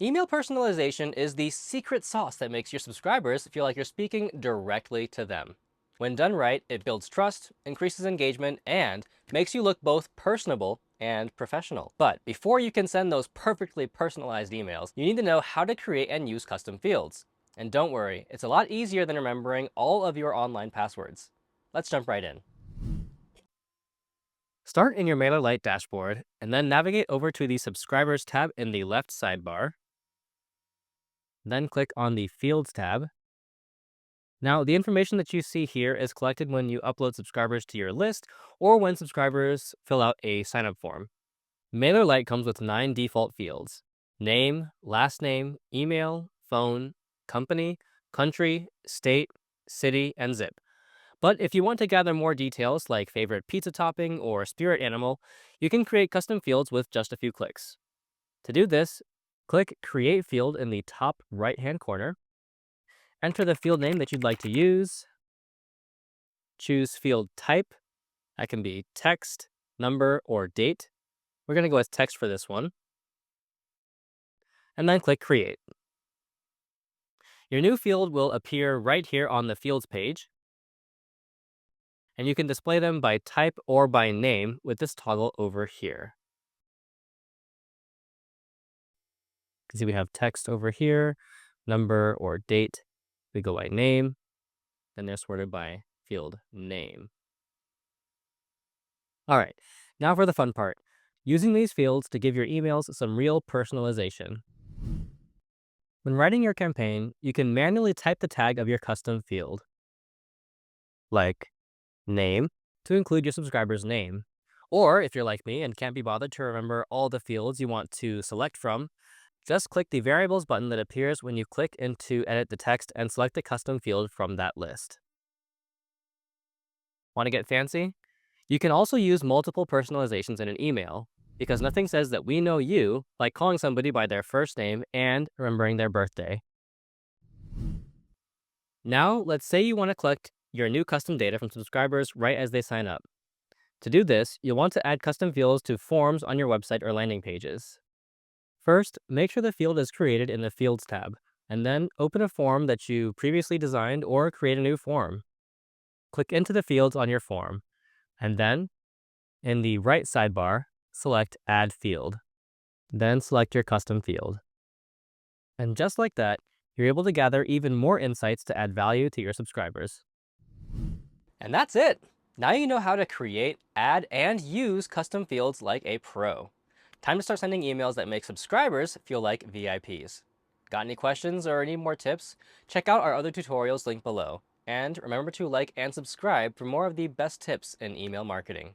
Email personalization is the secret sauce that makes your subscribers feel like you're speaking directly to them. When done right, it builds trust, increases engagement, and makes you look both personable and professional. But before you can send those perfectly personalized emails, you need to know how to create and use custom fields. And don't worry, it's a lot easier than remembering all of your online passwords. Let's jump right in. Start in your MailerLite dashboard and then navigate over to the Subscribers tab in the left sidebar. Then click on the Fields tab. Now, the information that you see here is collected when you upload subscribers to your list or when subscribers fill out a sign-up form. MailerLite comes with 9 default fields: name, last name, email, phone, company, country, state, city, and zip. But if you want to gather more details like favorite pizza topping or spirit animal, you can create custom fields with just a few clicks. To do this, click Create Field in the top right-hand corner. Enter the field name that you'd like to use. Choose field type. That can be text, number, or date. We're going to go with text for this one. And then click Create. Your new field will appear right here on the Fields page. And you can display them by type or by name with this toggle over here. You can see we have text over here, number or date. We go by name. Then they're sorted by field name. All right, now for the fun part. Using these fields to give your emails some real personalization. When writing your campaign, you can manually type the tag of your custom field, like name, to include your subscriber's name. Or if you're like me and can't be bothered to remember all the fields you want to select from, just click the Variables button that appears when you click into Edit the text and select the custom field from that list. Want to get fancy? You can also use multiple personalizations in an email, because nothing says that we know you like calling somebody by their first name and remembering their birthday. Now, let's say you want to collect your new custom data from subscribers right as they sign up. To do this, you'll want to add custom fields to forms on your website or landing pages. First, make sure the field is created in the Fields tab, and then open a form that you previously designed or create a new form. Click into the fields on your form, and then, in the right sidebar, select Add Field. Then select your custom field. And just like that, you're able to gather even more insights to add value to your subscribers. And that's it! Now you know how to create, add, and use custom fields like a pro. Time to start sending emails that make subscribers feel like VIPs. Got any questions or need more tips? Check out our other tutorials linked below. And remember to like and subscribe for more of the best tips in email marketing.